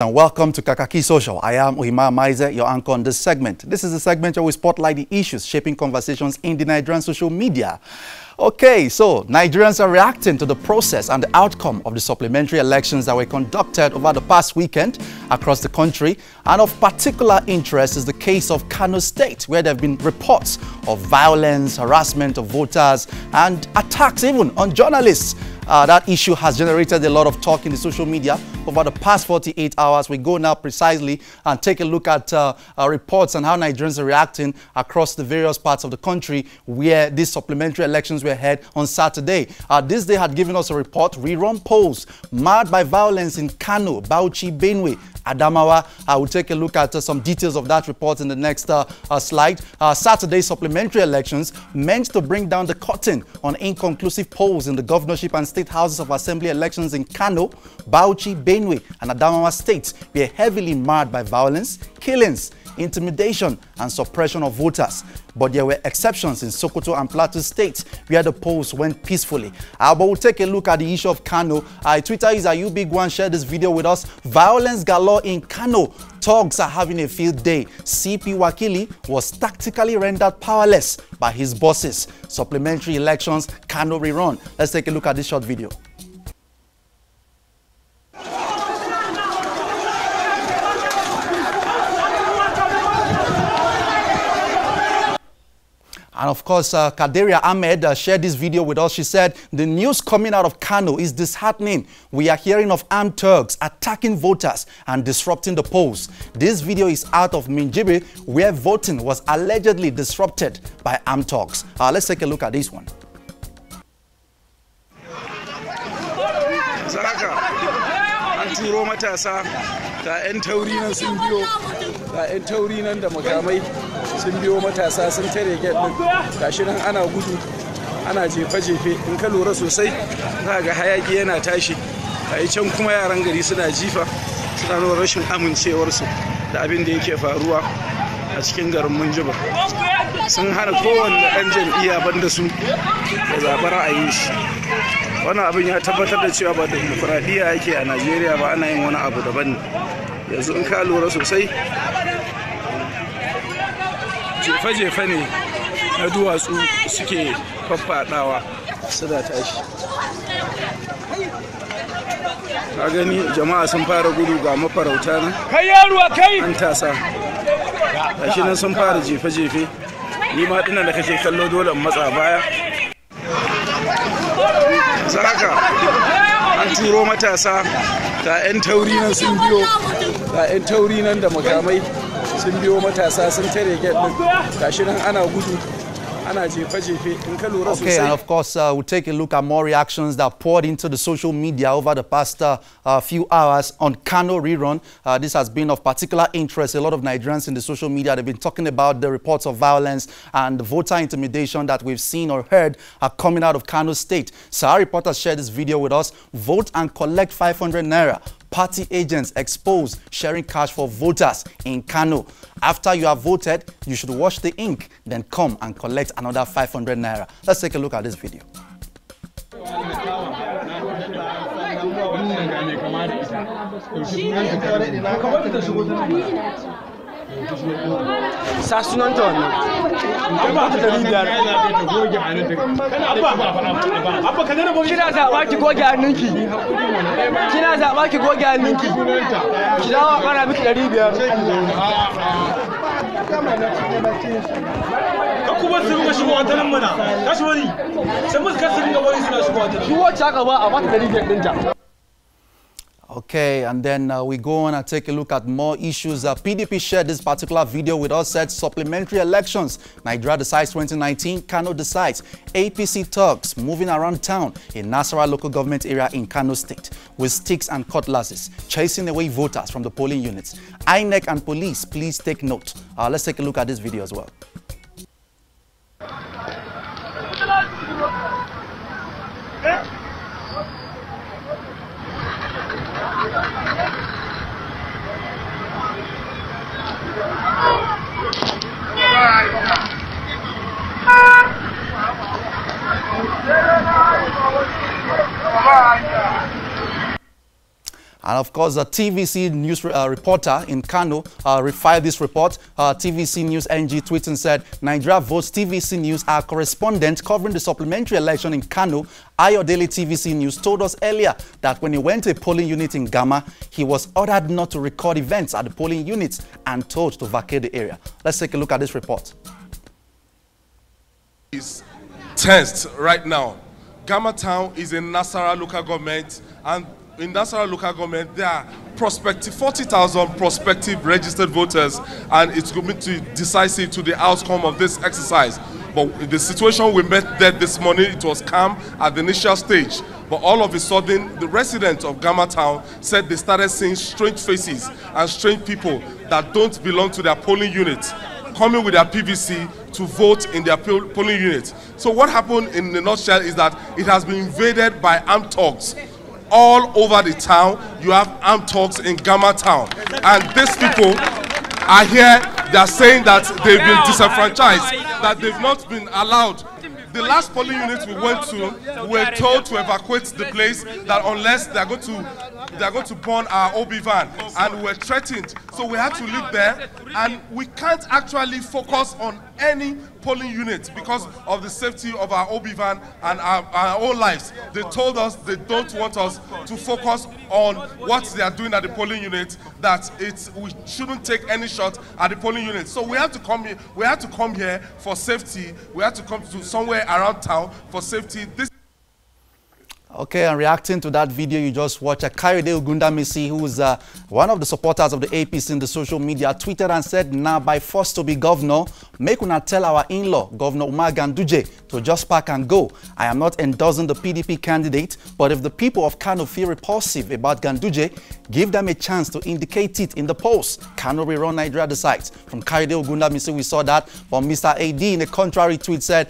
And welcome to Kakaaki Social. I am Ohima Maize, your anchor on this segment. This is a segment where we spotlight the issues shaping conversations in the Nigerian social media. Okay, so Nigerians are reacting to the process and the outcome of the supplementary elections that were conducted over the past weekend across the country. And of particular interest is the case of Kano State, where there have been reports of violence, harassment of voters, and attacks even on journalists. That issue has generated a lot of talk in the social media over the past 48 hours. We go now precisely and take a look at reports on how Nigerians are reacting across the various parts of the country where these supplementary elections were held on Saturday. This day had given us a report, rerun polls marred by violence in Kano, Bauchi, Benue, Adamawa. I will take a look at some details of that report in the next slide. Saturday's supplementary elections meant to bring down the curtain on inconclusive polls in the governorship and state houses of assembly elections in Kano, Bauchi, Benue, and Adamawa states were heavily marred by violence, killings, intimidation, and suppression of voters. But there were exceptions in Sokoto and Plateau states where the polls went peacefully. But we'll take a look at the issue of Kano. Twitter user YouBig1 shared this video with us. Violence galore in Kano. Thugs are having a field day. CP Wakili was tactically rendered powerless by his bosses. Supplementary elections, Kano rerun. Let's take a look at this short video. And of course, Kaderia Ahmed shared this video with us. She said, the news coming out of Kano is disheartening. We are hearing of armed thugs attacking voters and disrupting the polls. This video is out of Minjibe, where voting was allegedly disrupted by armed thugs. Let's take a look at this one. Ga 'yan tauri nan sun biyo, ga 'yan tauri nan da makamai sun biyo matasa sun tare gate din. Gashi nan ana gudu, ana jefe-jefe. In ka lura sosai, za ga hayaki yana tashi. Ai can kuma yaran gari suna jifa, suna nuna rashin amincewarsu da abin da yake faruwa a cikin garin Minjibir. Sun hana kowanne ɗan jam'iyya banda su ya zaɓi ra'ayin shi. Wannan abin ya tabbatar da cewa ba demokradiyya yake a Najeriya ba, ana yin wani abu daban ne. Yanzu in ka lura sosai, jefe-jefe ne na duwatsu suke faffaɗawa suna tashi. Ka gani jama'a sun fara gudu, ga mafarauta nan an tasa. Gashi nan sun fara jefe-jefe. Ni ma dinnan da kake kallo dole in matsa baya. Zaka an turo matasa, ga 'yan tauri nan sun biyo, ga 'yan tauri nan da makamai sun biyo matasa sun tare gate din. Gashi nan ana gudu, ana jefe-jefe. In ka lura sosai. Okay, and of course, we'll take a look at more reactions that poured into the social media over the past few hours on Kano rerun. This has been of particular interest. A lot of Nigerians in the social media, they've been talking about the reports of violence and the voter intimidation that we've seen or heard are coming out of Kano State. So our reporter shared this video with us. Vote and collect 500 naira. Party agents exposed sharing cash for voters in Kano. After you have voted, you should wash the ink, then come and collect another 500 naira. Let's take a look at this video. Sasunanta wannan kina zaɓa ki goge hannunki, kina zaɓa ki goge hannunki, ki dawo a ƙara miki 500. Kuma su ringa shigo wata nan mana, kashi wani, sai musu kasu ringa wani suna shigo wata nan. Shi wacce aka ba a bata 500 ɗinta. Okay, and then we go on and take a look at more issues. PDP shared this particular video with us, said supplementary elections. Nigeria decides 2019, Kano decides. APC thugs moving around town in Nasarawa local government area in Kano State with sticks and cutlasses, chasing away voters from the polling units. INEC and police, please take note. Let's take a look at this video as well. And And of course, a TVC News reporter in Kano refied this report. TVC News NG tweeted and said, Nigeria votes TVC News, our correspondent covering the supplementary election in Kano, Ayodele TVC News, told us earlier that when he went to a polling unit in Gama, he was ordered not to record events at the polling units and told to vacate the area. Let's take a look at this report. It's tensed right now. Gama town is in Nasarawa local government, and in Nasarawa local government there are 40,000 prospective registered voters, and it's going to be decisive to the outcome of this exercise. But the situation we met there this morning, it was calm at the initial stage. But all of a sudden, the residents of Gama town said they started seeing strange faces and strange people that don't belong to their polling units coming with their PVC to vote in their polling units. So what happened in a nutshell is that it has been invaded by armed thugs. All over the town, you have armed thugs in Gama town. And these people are here, they are saying that they've been disenfranchised, that they've not been allowed. The last polling unit we went to, we were told to evacuate the place, that unless they are going to burn our OB van, and we were threatened. So we had to leave there, and we can't actually focus on any polling unit because of the safety of our OB van and our own lives. They told us they don't want us to focus on what they are doing at the polling unit, that we shouldn't take any shot at the polling unit. So we have to come here. We had to come here for safety. We had to come to somewhere around town for safety. Okay, and reacting to that video you just watched, Kayode Ogundamisi, who is one of the supporters of the APC in the social media, tweeted and said, "Now by force to be governor, make una tell our in-law, Governor Umar Ganduje, to just pack and go. I am not endorsing the PDP candidate, but if the people of Kano feel repulsive about Ganduje, give them a chance to indicate it in the polls. Kano rerun Nigeria decides." From Kayode Ogundamisi, we saw that. But Mr. AD in a contrary tweet said,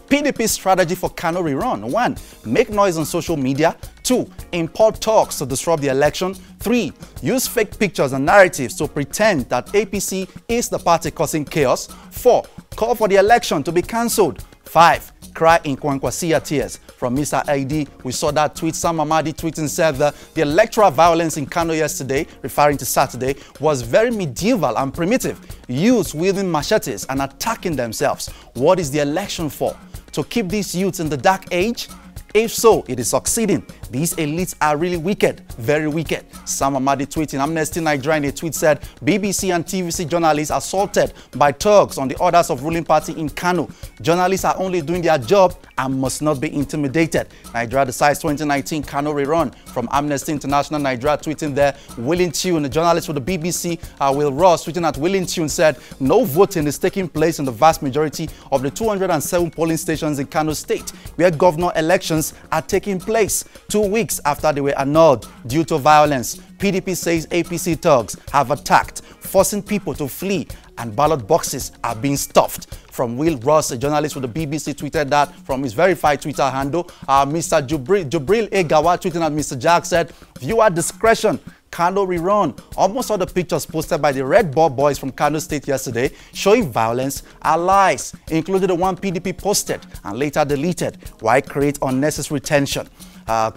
PDP strategy for Kano rerun: 1. Make noise on social media. 2. Import talks to disrupt the election. 3. Use fake pictures and narratives to pretend that APC is the party causing chaos. 4. Call for the election to be cancelled. 5. Cry in Kwankwasia tears. From Mr. AD, we saw that tweet. Sam Amadi tweeting said that the electoral violence in Kano yesterday, referring to Saturday, was very medieval and primitive. Youths wielding machetes and attacking themselves. What is the election for? To keep these youths in the dark age? If so, it is succeeding. These elites are really wicked, very wicked. Sam Amadi tweeting. Amnesty Nigeria in a tweet said, BBC and TVC journalists assaulted by thugs on the orders of ruling party in Kano. Journalists are only doing their job and must not be intimidated. Nigeria decides 2019 Kano rerun. From Amnesty International Nigeria tweeting there, Willing Tune, the journalist for the BBC, Will Ross, tweeting at Willing Tune, said, "No voting is taking place in the vast majority of the 207 polling stations in Kano State, where governor elections are taking place 2 weeks after they were annulled due to violence. PDP says APC thugs have attacked, forcing people to flee, and ballot boxes are being stuffed." From Will Ross, a journalist with the BBC, tweeted that from his verified Twitter handle. Mr. Jubril Egawa tweeting at Mr. Jack said, "Viewer discretion, Kano rerun." Almost all the pictures posted by the Red Ball boys from Kano State yesterday showing violence are lies, including the one PDP posted and later deleted. Why create unnecessary tension?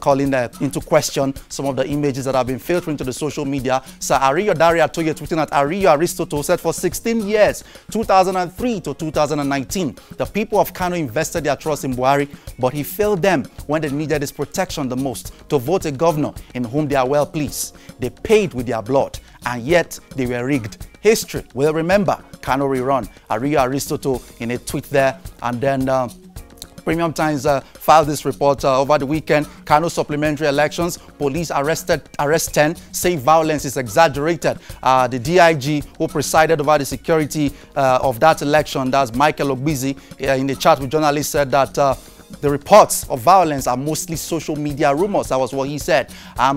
Calling into question some of the images that have been filtering to the social media. Sir Ariyo Daria Toye tweeting at Ariyo Aristotle said, "For 16 years, 2003 to 2019, the people of Kano invested their trust in Buhari, but he failed them when they needed his protection the most, to vote a governor in whom they are well pleased. They paid with their blood, and yet they were rigged. History will remember Kano rerun." Ariyo Aristotle in a tweet there. And then Premium Times filed this report over the weekend. Kano supplementary elections, police arrest 10, say violence is exaggerated. The DIG who presided over the security of that election, that's Michael Ogbizi, in the chat with journalists said that the reports of violence are mostly social media rumors. That was what he said.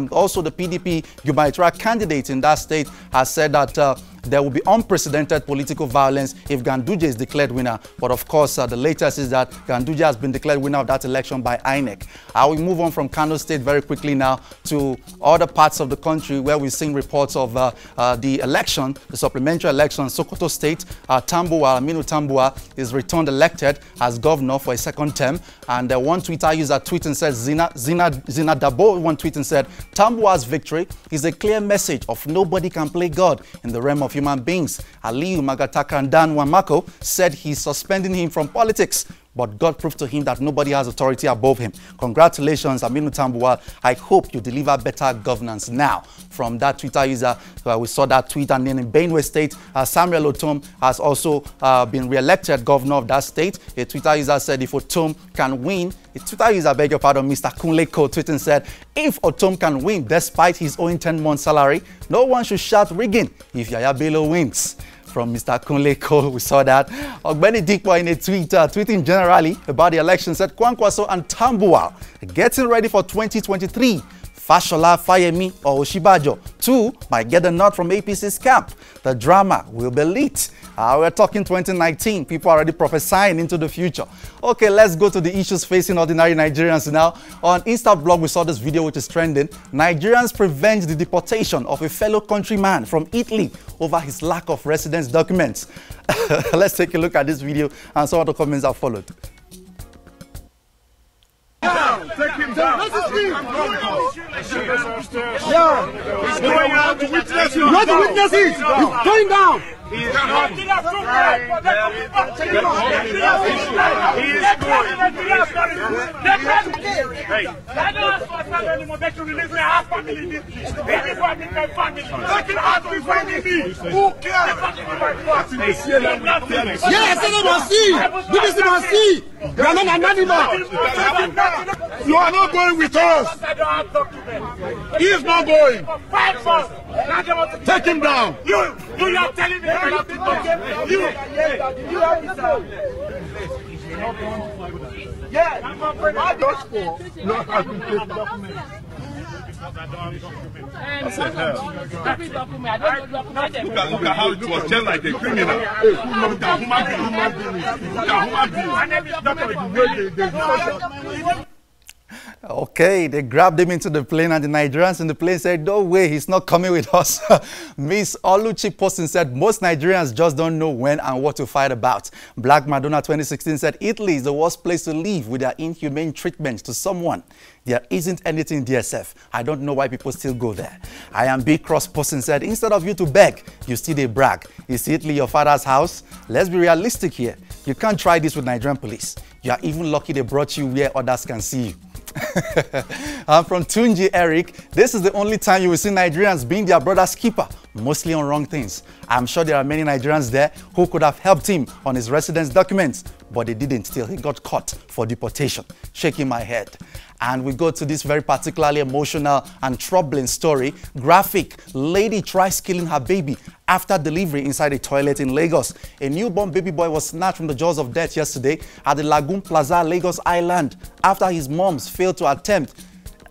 Also, the PDP gubernatorial candidate in that state has said that there will be unprecedented political violence if Ganduje is declared winner. But of course, the latest is that Ganduje has been declared winner of that election by INEC. I will move on from Kano State very quickly now to other parts of the country where we've seen reports of the election, the supplementary election. Sokoto State, Aminu Tambuwal is returned elected as governor for a second term. And one Twitter user tweeted and said, Zina Dabo, one tweet and said, Tambuwal's victory is a clear message of nobody can play God in the realm of human beings. Aliyu Magatakandan Wamako said he's suspending him from politics, but God proved to him that nobody has authority above him. Congratulations, Aminu Tambuwal. I hope you deliver better governance now. From that Twitter user, we saw that tweet. And then in Benue State, Samuel Otom has also been re-elected governor of that state. A Twitter user said if Otom can win, a Twitter user, beg your pardon, Mr. Kunleko, tweeted and said, if Otom can win despite his owing 10-month salary, no one should shout rigging if Yaya Bello wins. From Mr. Kunle Cole, we saw that. Ogbeni Dikwa in a tweet, tweeting generally about the election, said Kwankwaso and Tambuwal getting ready for 2023. Fashola, Fayemi, or Oshibajo, 2 might get a nod from APC's camp. The drama will be lit. We're talking 2019. People are already prophesying into the future. Okay, let's go to the issues facing ordinary Nigerians now. On Instablog, we saw this video which is trending. Nigerians prevent the deportation of a fellow countryman from Italy over his lack of residence documents. Let's take a look at this video and some of the comments that followed. Take him down. He's going out to witness you. You have to witness it. He's going down. He is going. He is going. Hey. Who cares? Yes, I must see. This must see. You are not an animal. You are not going with us. He is not going. Take him down. You are telling me Look at how it was just like a criminal. Look at human being. Okay, they grabbed him into the plane and the Nigerians in the plane said, no way, he's not coming with us. Miss Oluchi Poston said, most Nigerians just don't know when and what to fight about. Black Madonna 2016 said, Italy is the worst place to live with their inhumane treatment to someone. There isn't anything in DSF. I don't know why people still go there. I am Big Cross Poston said, instead of you to beg, you still they brag. Is Italy your father's house? Let's be realistic here. You can't try this with Nigerian police. You are even lucky they brought you where others can see you. From Tunji Eric, this is the only time you will see Nigerians being their brother's keeper, mostly on wrong things. I'm sure there are many Nigerians there who could have helped him on his residence documents, but they didn't till he got caught for deportation. Shaking my head. And we go to this very particularly emotional and troubling story. Graphic, lady tries killing her baby after delivery inside a toilet in Lagos. A newborn baby boy was snatched from the jaws of death yesterday at the Lagoon Plaza, Lagos Island, after his mom's failed attempt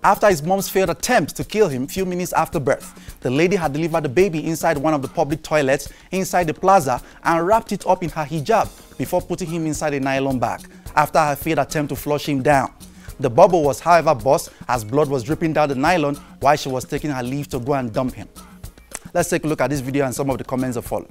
to kill him a few minutes after birth. The lady had delivered the baby inside one of the public toilets inside the plaza and wrapped it up in her hijab before putting him inside a nylon bag after her failed attempt to flush him down. The bubble was, however, burst as blood was dripping down the nylon while she was taking her leave to go and dump him. Let's take a look at this video and some of the comments that follow.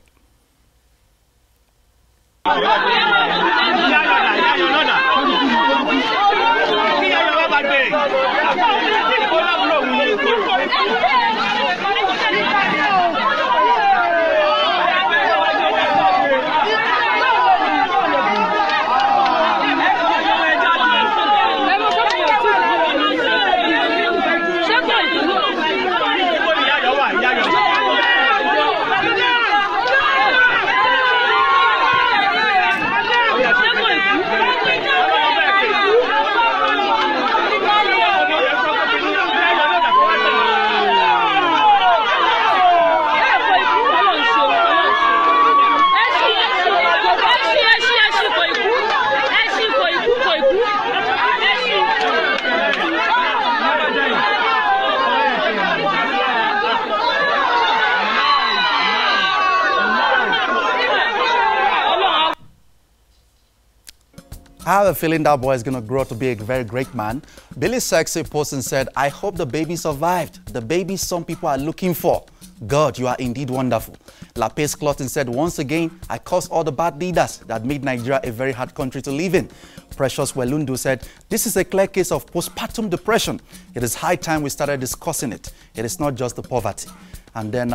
I have a feeling that boy is going to grow up to be a very great man. Billy Sexy posted and said, I hope the baby survived. The baby some people are looking for. God, you are indeed wonderful. Lapis Clothing said, once again, I curse all the bad leaders that made Nigeria a very hard country to live in. Precious Welundu said, this is a clear case of postpartum depression. It is high time we started discussing it. It is not just the poverty. And then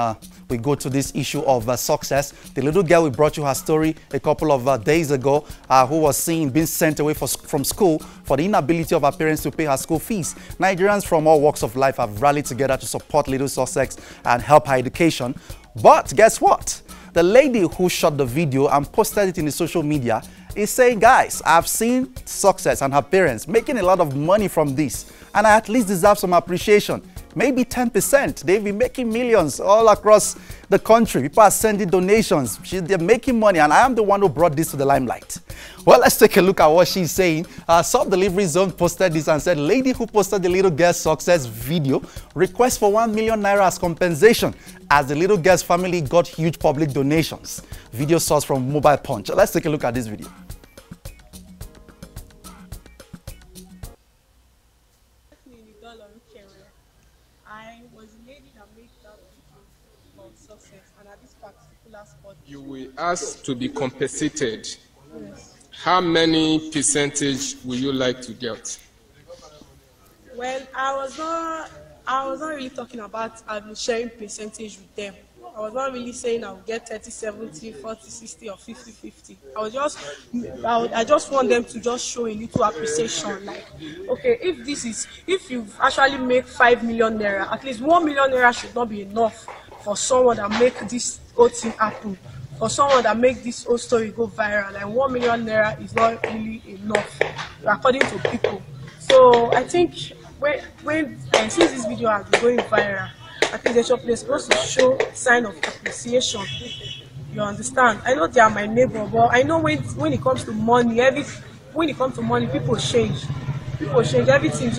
we go to this issue of success. The little girl we brought you her story a couple of days ago who was seen being sent away from school for the inability of her parents to pay her school fees. Nigerians from all walks of life have rallied together to support little Sussex and help her education. But guess what? The lady who shot the video and posted it in the social media is saying, guys, I've seen Success and her parents making a lot of money from this, and I at least deserve some appreciation. Maybe 10%. They've been making millions all across the country. People are sending donations. They're making money, and I am the one who brought this to the limelight. Well, let's take a look at what she's saying. Sub Delivery Zone posted this and said, lady who posted the little girl's Success video requests for 1 million naira as compensation as the little girl's family got huge public donations. Video source from Mobile Punch. Let's take a look at this video. I was the lady that made that video for Success, and at this particular spot, you were asked to be compensated. yes. How many percentage would you like to get? Well, I was not really talking about sharing percentage with them. I was not really saying I would get 30, 70, 40, 60, or 50, 50. I just want them to just show a little appreciation. Like, okay, if you actually make 5 million naira, at least 1 million naira should not be enough for someone that make this whole thing happen. For someone that make this whole story go viral. Like 1 million naira is not really enough, according to people. So I think since this video has been going viral, I think they're supposed to show sign of appreciation. You understand? I know they are my neighbor, but I know when it comes to money, people change. People change everything.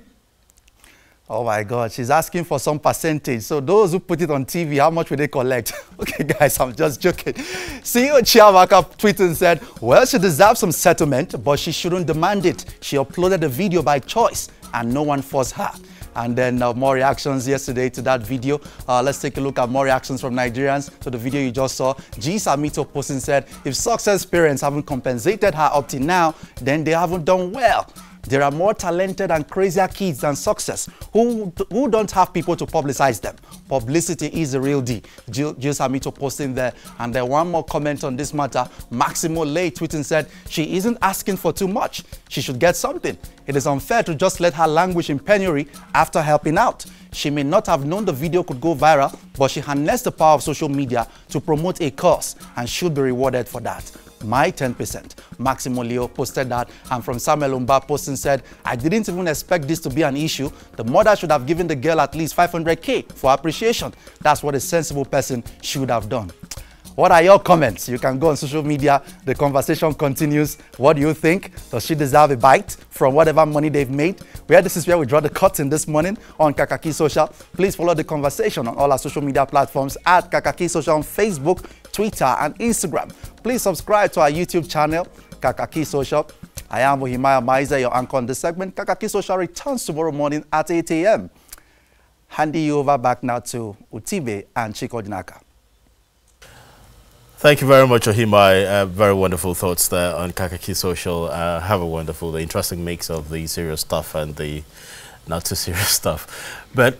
Oh my God, she's asking for some percentage. So those who put it on TV, how much will they collect? Okay, guys, I'm just joking. CEO Chiamaka tweeted and said, well, she deserves some settlement, but she shouldn't demand it. She uploaded the video by choice, and no one forced her. And then more reactions yesterday to that video. Let's take a look at more reactions from Nigerians to the video you just saw. G. Samito posting said, if Success parents haven't compensated her up to now, then they haven't done well. There are more talented and crazier kids than Success who don't have people to publicize them. Publicity is the real deal. Jill Samito posting there. And then one more comment on this matter. Maximo Lay tweeting said, she isn't asking for too much. She should get something. It is unfair to just let her languish in penury after helping out. She may not have known the video could go viral, but she harnessed the power of social media to promote a cause and should be rewarded for that. My 10%. Maximo Leo posted that, and from Samuel Umba posting said, I didn't even expect this to be an issue. The mother should have given the girl at least 500K for appreciation. That's what a sensible person should have done. What are your comments? You can go on social media. The conversation continues. What do you think? Does she deserve a bite from whatever money they've made? This is where we draw the curtain this morning on Kakaaki Social. Please follow the conversation on all our social media platforms at Kakaaki Social on Facebook, Twitter, and Instagram. Please subscribe to our YouTube channel, Kakaaki Social. I am Ohimaya Maize, your anchor on this segment. Kakaaki Social returns tomorrow morning at 8 a.m. Handing you over back now to Utibe and Chiko Dinaka. Thank you very much, Ohimai. Very wonderful thoughts there on Kakaaki Social. Have a wonderful, the interesting mix of the serious stuff and the not too serious stuff. But